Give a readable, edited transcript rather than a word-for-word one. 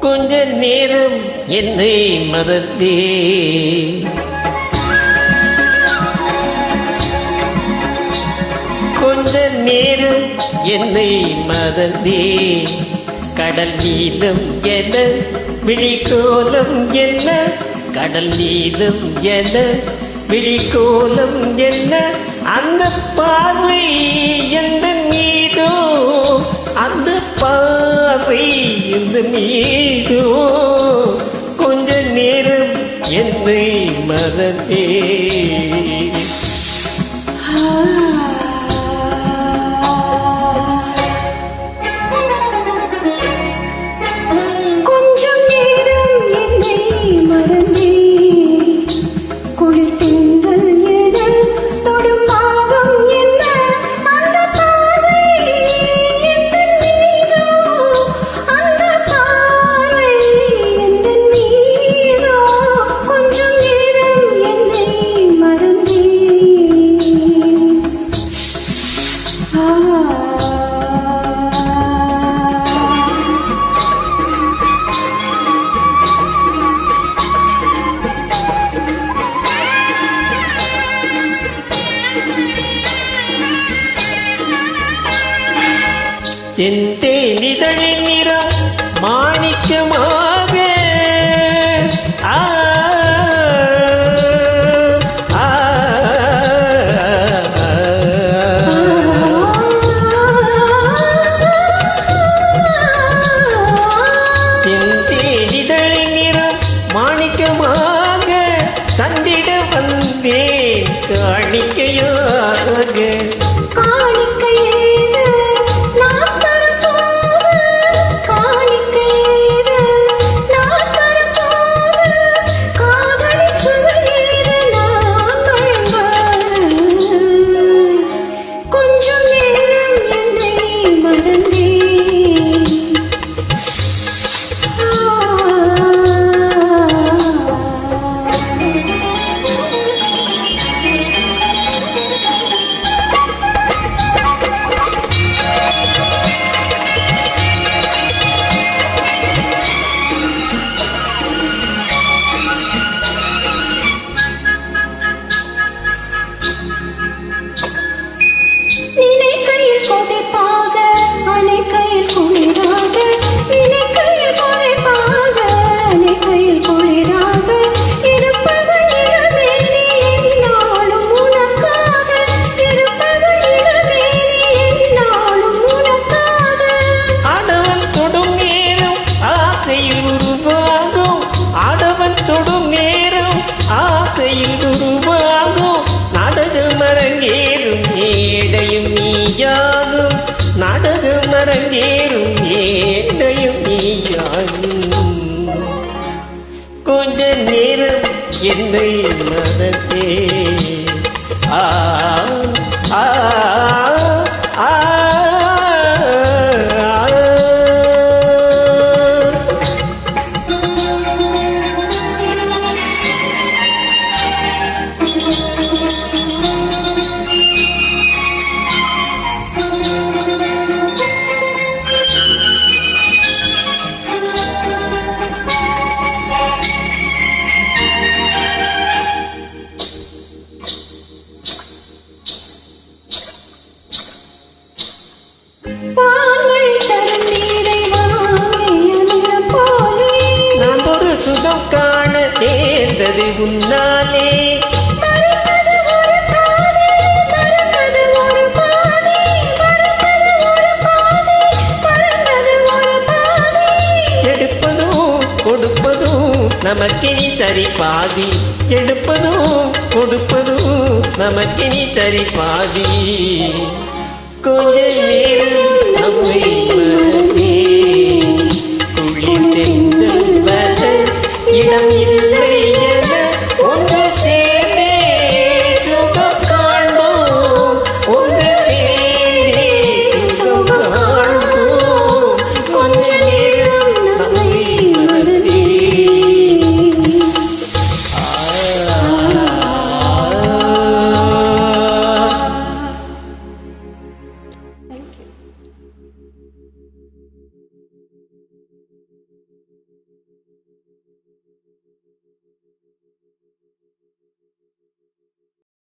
கொஞ்ச நேரம் என்னை மறந்தே கொஞ்ச நேரம் என்னை மறந்தே கடல் நீளம் என விழிக்கோலம் என்ன கடல் நீளம் என விழிக்கோலம் என்ன அந்த பார்வை எந்த மீதோ அந்த பார்வை இந்த மீதோ கொஞ்ச நேரம் என்னை மறந்தே செந்தேனிதழின் நிறம் மாணிக்கமாக செந்தேனிதழின் நிறம் மாணிக்கமாக தந்திட வந்தேன் காணிக்கையாக ஆசையில் உருவாகும் நாடகம் அரங்கேறும் ஏடையும் நீயாகும் நாடகம் அரங்கேறும் ஏடையும் நீயாகும் கொஞ்ச நேரம் என்னை மறந்தே ஆ ஆ ஆ சுகம் காண தேர்ந்தது உன்னாலே எடுப்பதும் கொடுப்பதும் நமக்கினி சரி பாதி எடுப்பதும் கொடுப்பதும் நமக்கினி சரி பாதி